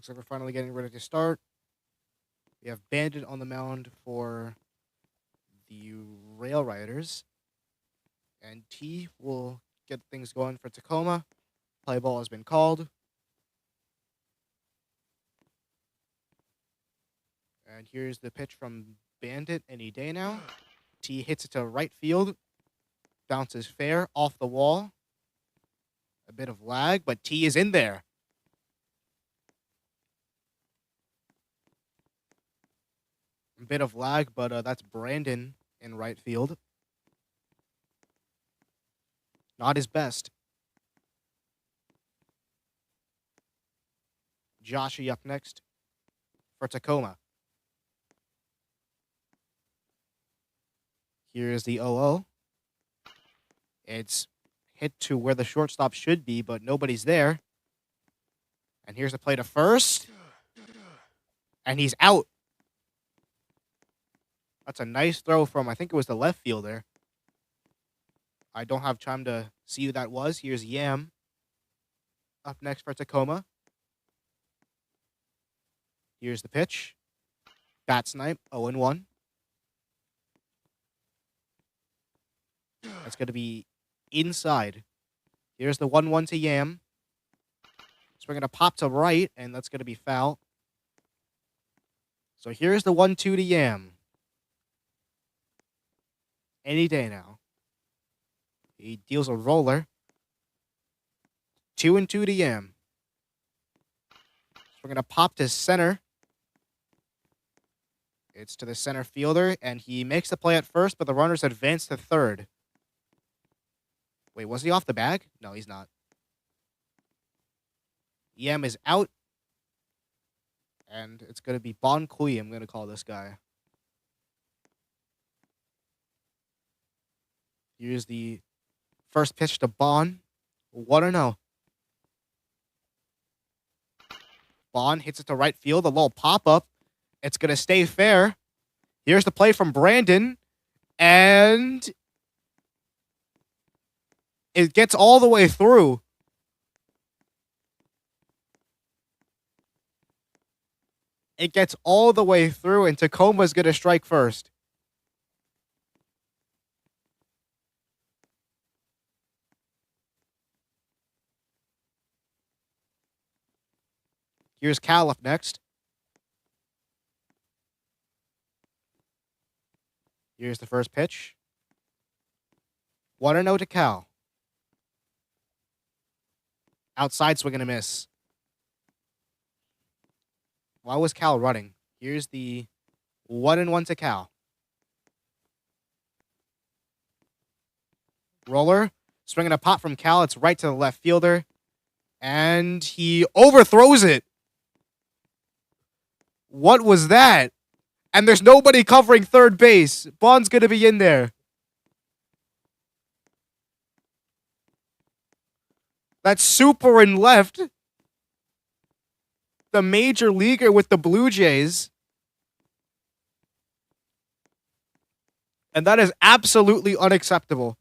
Looks like we're finally getting ready to start. We have Bandit on the mound for the Railriders. And T will get things going for Tacoma. Play ball has been called. And here's the pitch from Bandit any day now. T hits it to right field. Bounces fair off the wall. A bit of lag, but T is in there. A bit of lag, but that's Brandon in right field. Not his best. Joshi up next for Tacoma. Here's the 0-0. It's hit to where the shortstop should be, but nobody's there. And here's the play to first. And he's out. That's a nice throw from, I think it was the left fielder. I don't have time to see who that was. Here's Yam up next for Tacoma. Here's the pitch. Bat snipe, 0-1. That's going to be inside. Here's the 1-1 to Yam. So we're going to pop to right, and that's going to be foul. So here's the 1-2 to Yam. Any day now. He deals a roller. 2-2 to Yam. So we're going to pop to center. It's to the center fielder, and he makes the play at first, but the runners advance to third. Wait, was he off the bag? No, he's not. Yam is out. And it's going to be Bon Kui, I'm going to call this guy. Here's the first pitch to Bon. 1-0. Bon hits it to right field. A little pop-up. It's going to stay fair. Here's the play from Brandon. And it gets all the way through. It gets all the way through, and Tacoma's going to strike first. Here's Cal up next. Here's the first pitch. 1-0 to Cal. Outside swing and a miss. Why was Cal running? Here's the 1-1 to Cal. Roller. Swinging a pop from Cal. It's right to the left fielder. And he overthrows it. What was that? And there's nobody covering third base. Bon's going to be in there. That's super in left. The major leaguer with the Blue Jays. And that is absolutely unacceptable.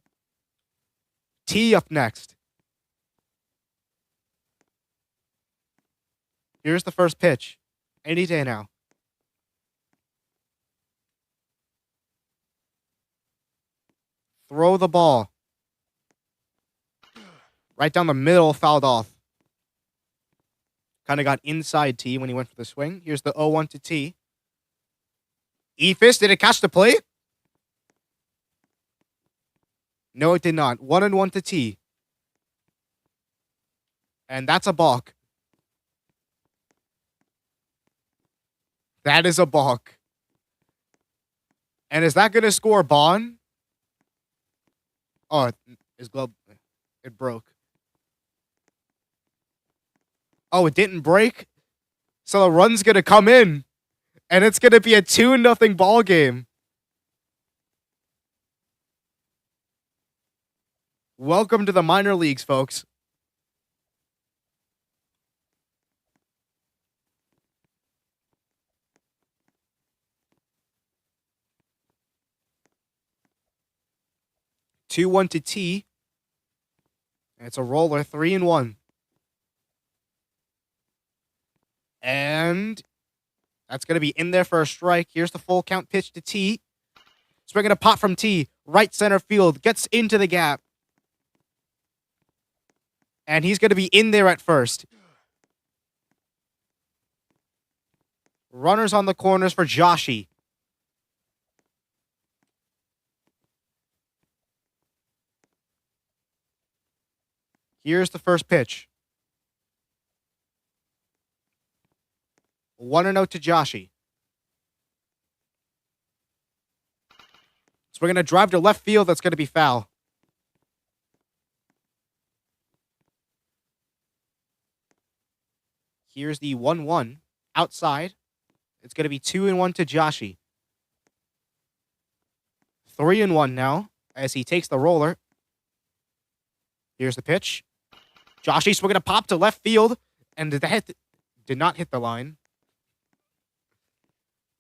T up next. Here's the first pitch. Any day now. Throw the ball. Right down the middle, fouled off. Kind of got inside T when he went for the swing. Here's the 0-1 to T. Ephus, did it catch the play? No, it did not. 1-1 to T. And that's a balk. That is a balk. And is that going to score Bon? Oh, his glove, it broke. Oh, it didn't break? So the run's going to come in. And it's going to be a 2-0 ball game. Welcome to the minor leagues, folks. Two 1 to T. And it's a roller, 3-1. And that's going to be in there for a strike. Here's the full count pitch to T. Swinging a pop from T. Right center field. Gets into the gap. And he's going to be in there at first. Runners on the corners for Joshy. Here's the first pitch. 1-0 to Joshy. So we're going to drive to left field. That's going to be foul. Here's the 1-1 outside. It's going to be 2-1 to Joshy. 3-1 now as he takes the roller. Here's the pitch. Joshy swinging a pop to left field. And did not hit the line.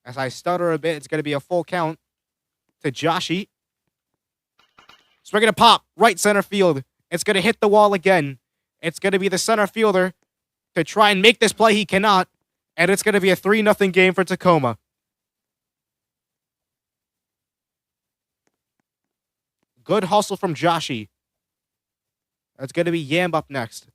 As I stutter a bit, it's going to be a full count to Joshy. Swinging a pop, right center field. It's going to hit the wall again. It's going to be the center fielder to try and make this play. He cannot. And it's going to be a 3-0 game for Tacoma. Good hustle from Joshy. That's going to be Yam up next.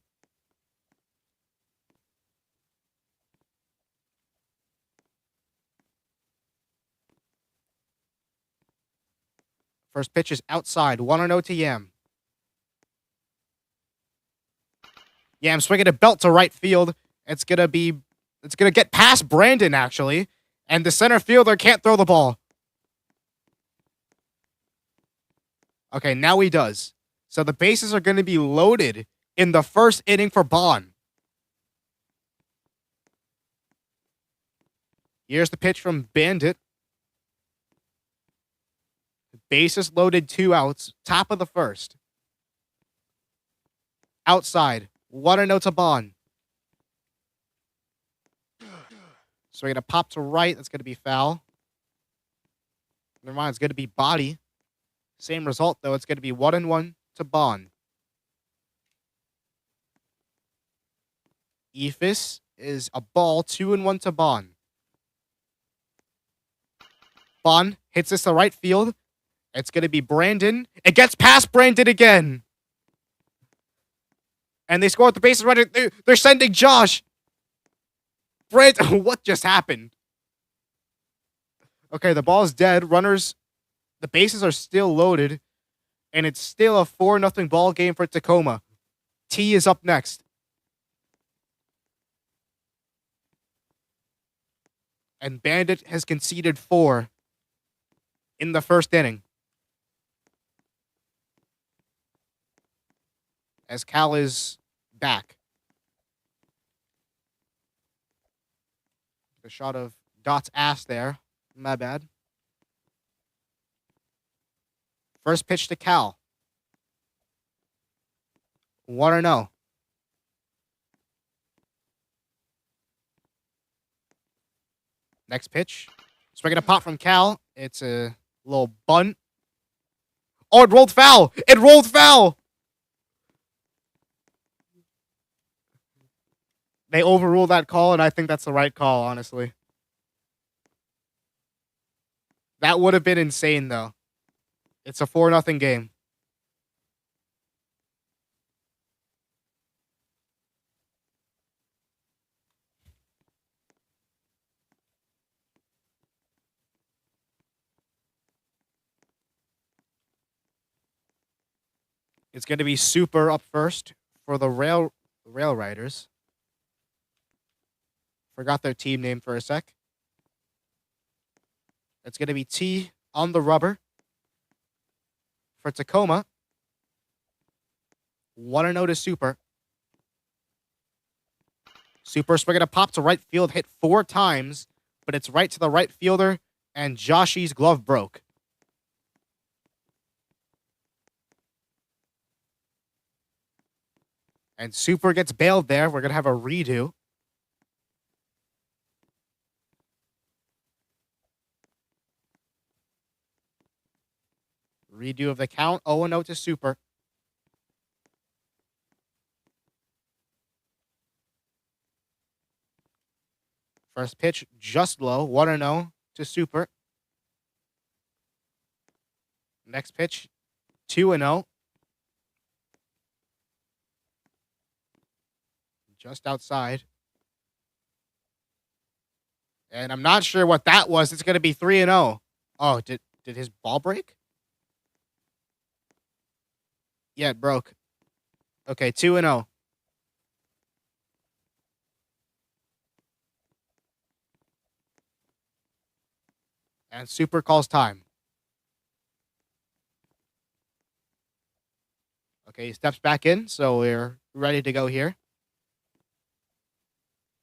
First pitch is outside. 1-0 to Yam. Yam swinging a belt to right field. It's going to get past Brandon, actually. And the center fielder can't throw the ball. Okay, now he does. So the bases are going to be loaded in the first inning for Bond. Here's the pitch from Bandit. Bases loaded, 2 outs. Top of the first. Outside. 1-0 to Bond. So we're going to pop to right. That's going to be foul. Never mind. It's going to be body. Same result, though. It's going to be 1-1 to Bond. Ephus is a ball. 2-1 to Bond. Bond hits this to right field. It's going to be Brandon. It gets past Brandon again. And they score with the bases running. They're sending Josh. Brandon, what just happened? Okay, the ball's dead. Runners, the bases are still loaded. And it's still a 4-0 ball game for Tacoma. T is up next. And Bandit has conceded 4 in the first inning. As Cal is back. The shot of Dot's ass there. My bad. First pitch to Cal. 1-0. Next pitch. Swinging a pop from Cal. It's a little bunt. Oh, it rolled foul! It rolled foul! They overruled that call, and I think that's the right call, honestly. That would have been insane, though. It's a 4-0 game. It's going to be Super up first for the Railriders. Forgot their team name for a sec. It's going to be T on the rubber for Tacoma. 1-0 to Super. Super swinging a pop to right field, hit 4 times, but it's right to the right fielder, and Joshy's glove broke. And Super gets bailed there. We're going to have a redo. Redo of the count. 0-0 to Super. First pitch just low. 1-0 to Super. Next pitch 2-0. Just outside. And I'm not sure what that was. It's going to be 3-0. Oh, did his ball break? Yeah, it broke. Okay, 2-0. And Super calls time. Okay, he steps back in, so we're ready to go here.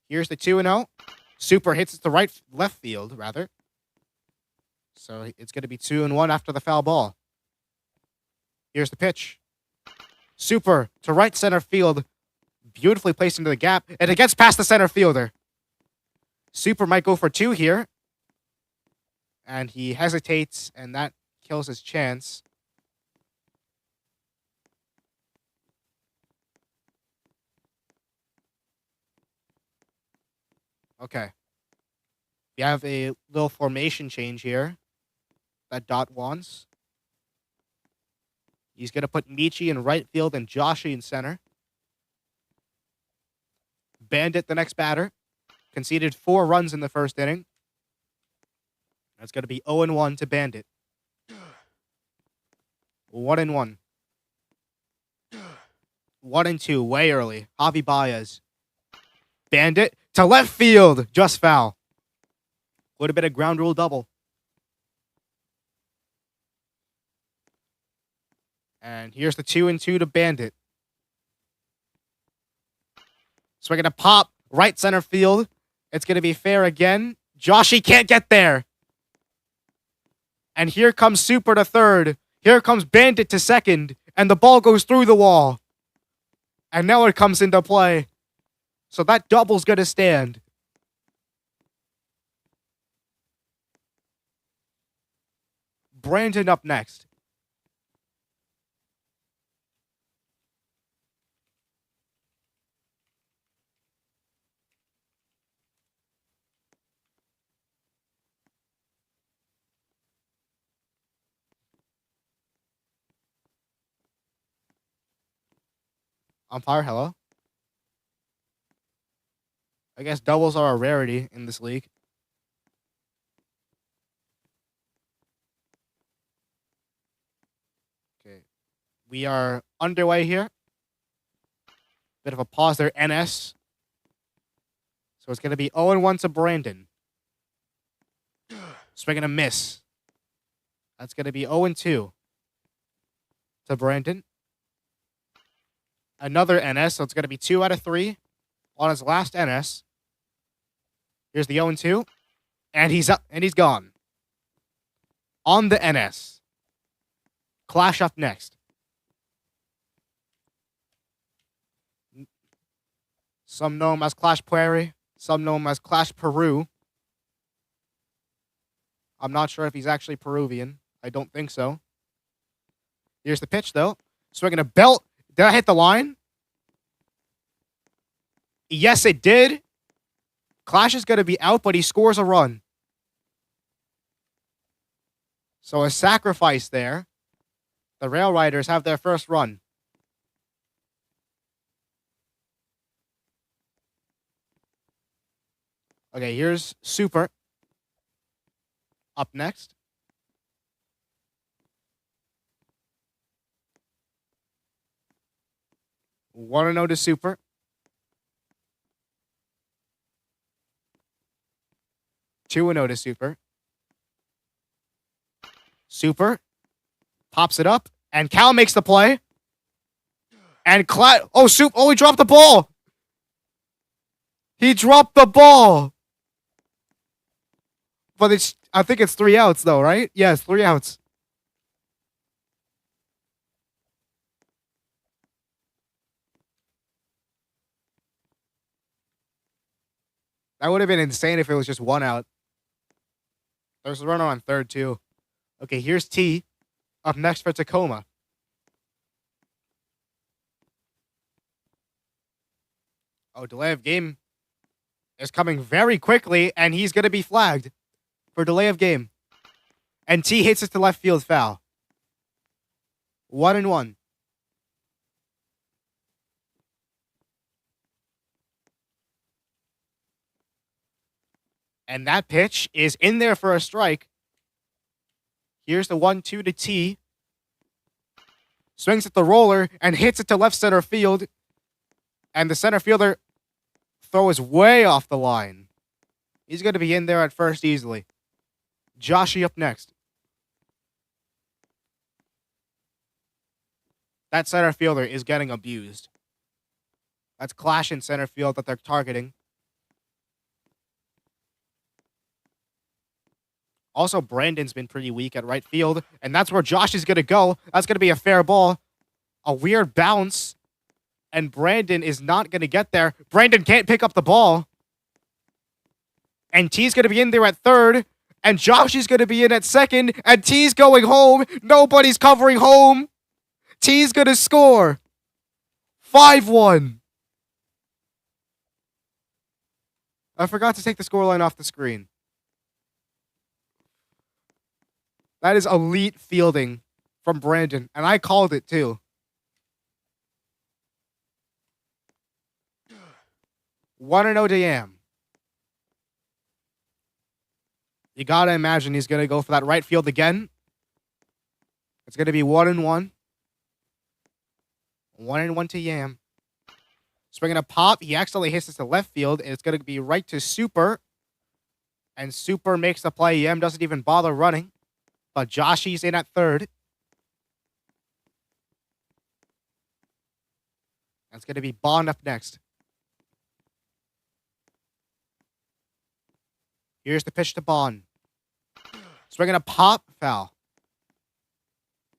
Here's the 2-0. Super hits it to left field, rather. So it's going to be 2-1 after the foul ball. Here's the pitch. Super to right center field. Beautifully placed into the gap. And it gets past the center fielder. Super might go for 2 here. And he hesitates, and that kills his chance. Okay. We have a little formation change here that Dot wants. He's going to put Michi in right field and Joshi in center. Bandit, the next batter. Conceded 4 runs in the first inning. That's going to be 0-1 to Bandit. 1-1. 1-2, way early. Javi Baez. Bandit to left field. Just foul. Would have been a ground rule double. And here's the 2-2 to Bandit. Swinging a pop. Right center field. It's going to be fair again. Joshi can't get there. And here comes Super to third. Here comes Bandit to second. And the ball goes through the wall. And now it comes into play. So that double's going to stand. Brandon up next. Umpire, hello. I guess doubles are a rarity in this league. Okay. We are underway here. Bit of a pause there, NS. So it's going to be 0-1 to Brandon. Swinging a miss. That's going to be 0-2 to Brandon. Another NS, so it's going to be 2 out of 3 on his last NS. Here's the 0-2. And he's up, and he's gone. On the NS. Clash up next. Some know him as Clash Prairie. Some know him as Clash Peru. I'm not sure if he's actually Peruvian. I don't think so. Here's the pitch, though. Swinging a belt. Did I hit the line? Yes, it did. Clash is going to be out, but he scores a run. So a sacrifice there. The Railriders have their first run. Okay, here's Super. Up next. Want to know to Super. 2-0 to Super. Super pops it up, and Cal makes the play. And he dropped the ball. He dropped the ball. But I think it's 3 outs, though, right? Yes, 3 outs. That would have been insane if it was just 1 out. There's a runner on third, too. Okay, here's T. Up next for Tacoma. Oh, delay of game. is coming very quickly, and he's going to be flagged for delay of game. And T hits it to left field foul. 1-1. And that pitch is in there for a strike. Here's the 1-2 to T. Swings at the roller and hits it to left center field. And the center fielder throw is way off the line. He's going to be in there at first easily. Joshy up next. That center fielder is getting abused. That's Clash in center field that they're targeting. Also, Brandon's been pretty weak at right field, and that's where Josh is going to go. That's going to be a fair ball. A weird bounce, and Brandon is not going to get there. Brandon can't pick up the ball. And T's going to be in there at third, and Josh is going to be in at second, and T's going home. Nobody's covering home. T's going to score. 5-1. I forgot to take the scoreline off the screen. That is elite fielding from Brandon, and I called it too. 1-0 to Yam. You gotta imagine he's gonna go for that right field again. It's gonna be 1-1. 1-1 to Yam. Swinging a pop. He accidentally hits this to left field, and it's gonna be right to Super. And Super makes the play. Yam doesn't even bother running. But Joshy's in at third. That's going to be Bond up next. Here's the pitch to Bond. Swinging a pop, foul.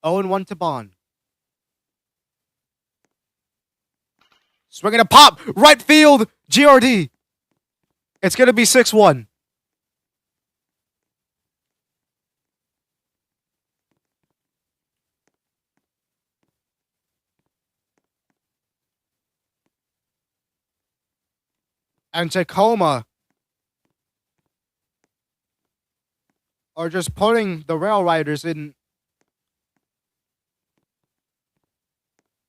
0-1 to Bond. Swinging a pop, right field, GRD. It's going to be 6-1. And Tacoma are just putting the Railriders in.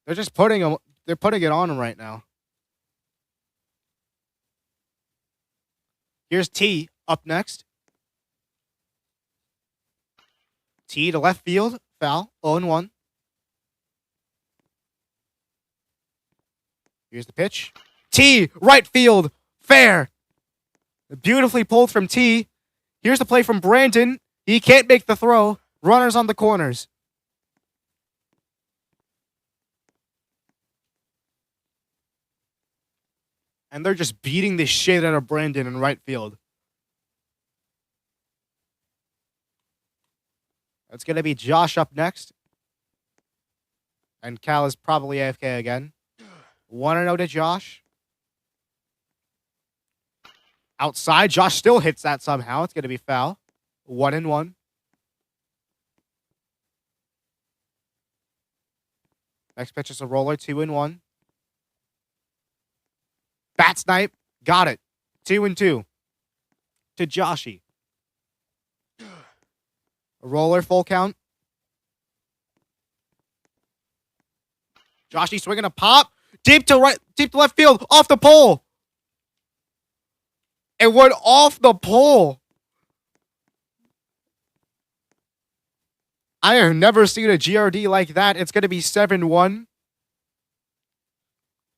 They're just putting them. They're putting it on them right now. Here's T up next. T to left field, foul, 0-1. Here's the pitch. T, right field, fair. Beautifully pulled from T. Here's the play from Brandon. He can't make the throw. Runners on the corners. And they're just beating the shit out of Brandon in right field. That's going to be Josh up next. And Cal is probably AFK again. 1-0 to Josh. Outside, Josh still hits that somehow. It's going to be foul. 1-1. Next pitch is a roller. 2-1. Bat snipe. Got it. 2-2 to Joshy. A roller, full count. Joshy swinging a pop. Deep to left field. Off the pole. It went off the pole. I have never seen a GRD like that. It's going to be 7-1.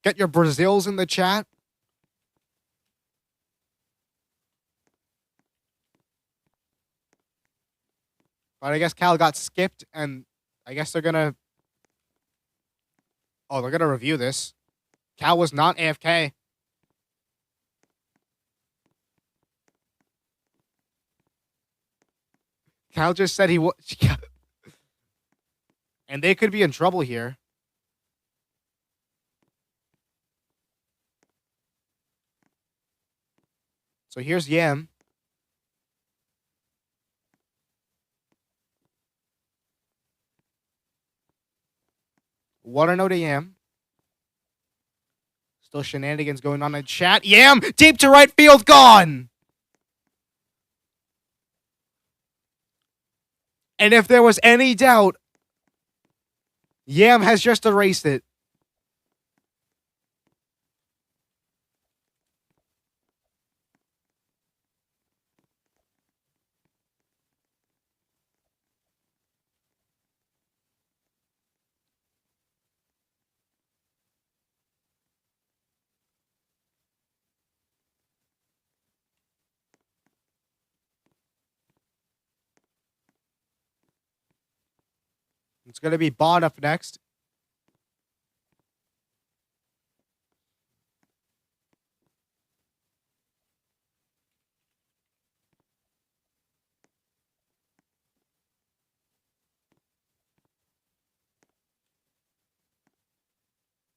Get your Brazils in the chat. But I guess Cal got skipped, and I guess they're going to... Oh, they're going to review this. Cal was not AFK. Cal just said he was... And they could be in trouble here. So here's Yam. What a note to Yam. Still shenanigans going on in chat. Yam, deep to right field, gone! And if there was any doubt, Yam has just erased it. It's going to be Bond up next.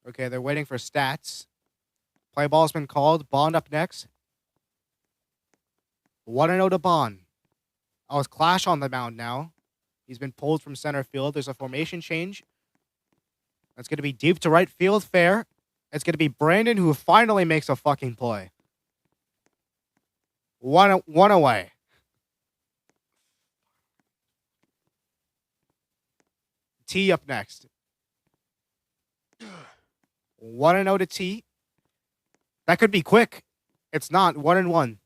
Okay, they're waiting for stats. Play ball's been called. Bond up next. 1-0 to Bond. Oh, it's Clash on the mound now. He's been pulled from center field. There's a formation change. That's going to be deep to right field, fair. It's going to be Brandon who finally makes a fucking play. One away. T up next. 1-0 to T. That could be quick. It's not. 1-1.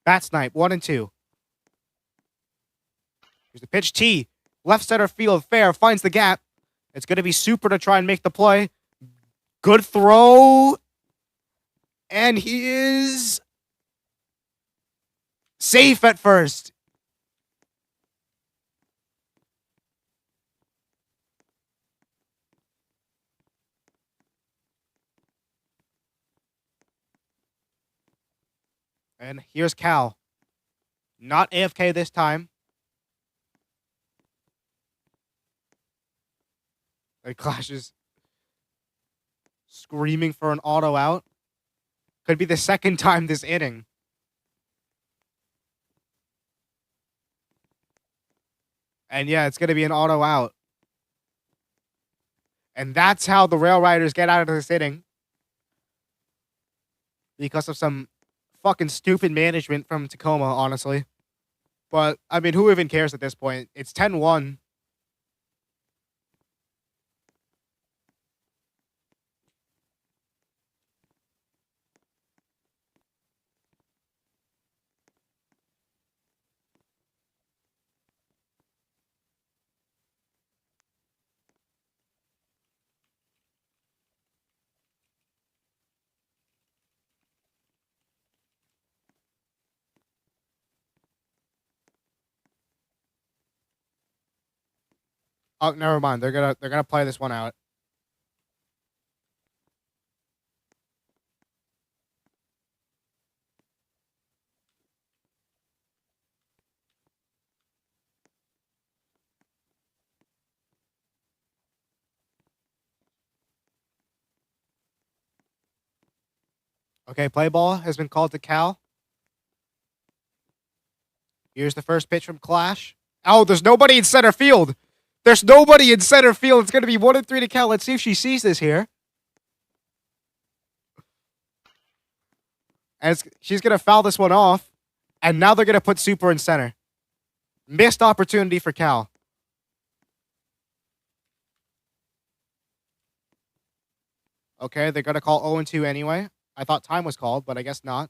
Bat snipe. 1-2. Here's the pitch. T. Left center field. Fair. Finds the gap. It's going to be Super to try and make the play. Good throw. And he is safe at first. And here's Cal. Not AFK this time. It clashes. Screaming for an auto out. Could be the second time this inning. And yeah, it's going to be an auto out. And that's how the Railriders get out of this inning. Because of some fucking stupid management from Tacoma, honestly. But, I mean, who even cares at this point? It's 10-1. Oh, never mind. They're gonna play this one out. Okay, play ball has been called to Cal. Here's the first pitch from Clash. Oh, there's nobody in center field. There's nobody in center field. It's going to be 1-3 to Cal. Let's see if she sees this here. And she's going to foul this one off. And now they're going to put Super in center. Missed opportunity for Cal. Okay, they're going to call 0-2 anyway. I thought time was called, but I guess not.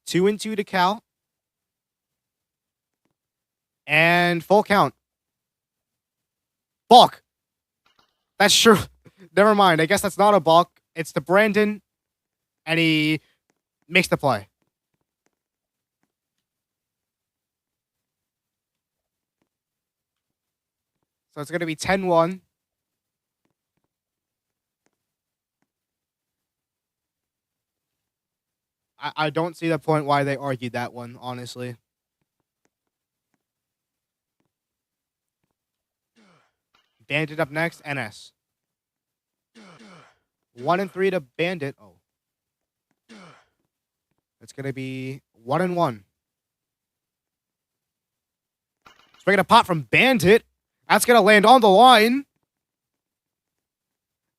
2-2 to Cal. And full count. Balk. That's sure. Never mind. I guess that's not a balk. It's to Brandon. And he makes the play. So it's going to be 10-1. I don't see the point why they argued that one, honestly. Bandit up next, NS. 1-3 to Bandit. Oh. It's going to be 1-1. Swinging a pot from Bandit. That's going to land on the line.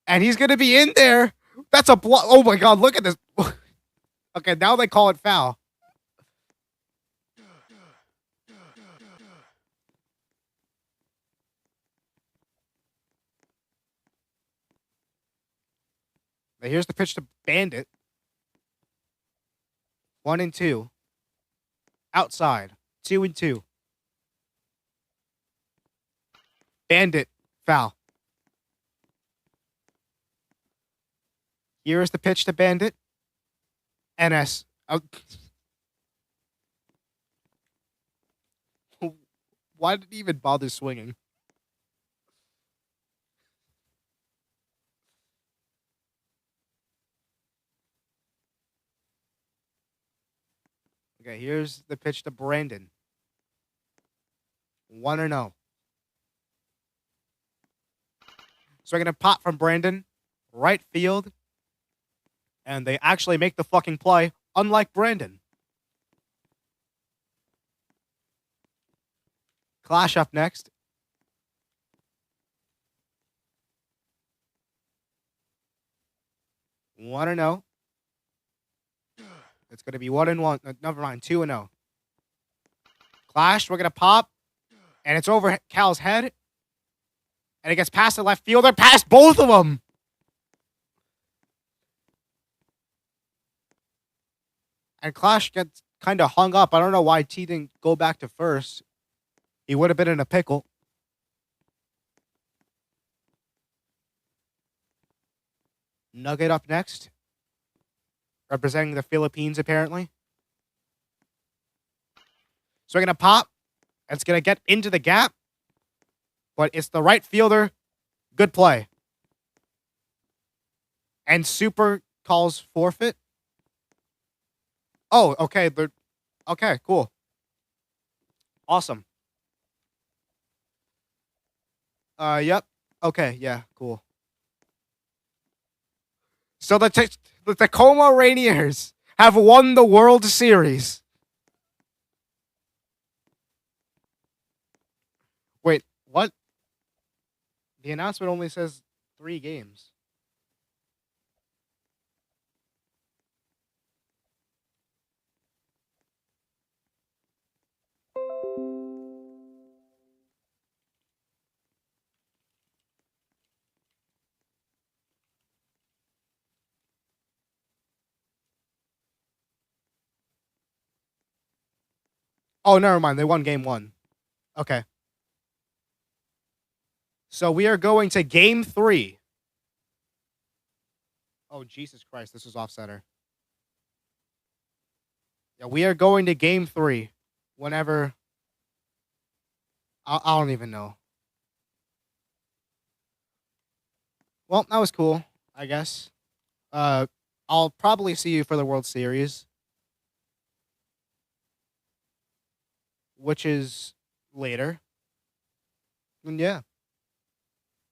And he's going to be in there. That's a block. Oh my God, look at this. Okay, now they call it foul. Now here's the pitch to Bandit. 1-2. Outside. 2-2. Bandit. Foul. Here's the pitch to Bandit. NS. Why did he even bother swinging? Okay, here's the pitch to Brandon. 1-0. So we're going to pop from Brandon. Right field. And they actually make the fucking play, unlike Brandon. Clash up next. One and 0. It's going to be 1-1. Never mind, 2-0. Clash. We're going to pop, and it's over Cal's head, and it gets past the left fielder, past both of them. And Clash gets kind of hung up. I don't know why T didn't go back to first. He would have been in a pickle. Nugget up next. Representing the Philippines, apparently. So we're going to pop. It's going to get into the gap. But it's the right fielder. Good play. And Super calls forfeit. Oh, okay. Okay, cool. Awesome. Yep. Okay, yeah, cool. So the Tacoma Rainiers have won the World Series. Wait, what? The announcement only says 3 games. Oh, never mind. They won game 1. Okay. So we are going to game 3. Oh, Jesus Christ. This is off center. Yeah, we are going to game 3. Whenever. I don't even know. Well, that was cool, I guess. I'll probably see you for the World Series. Which is later. And yeah.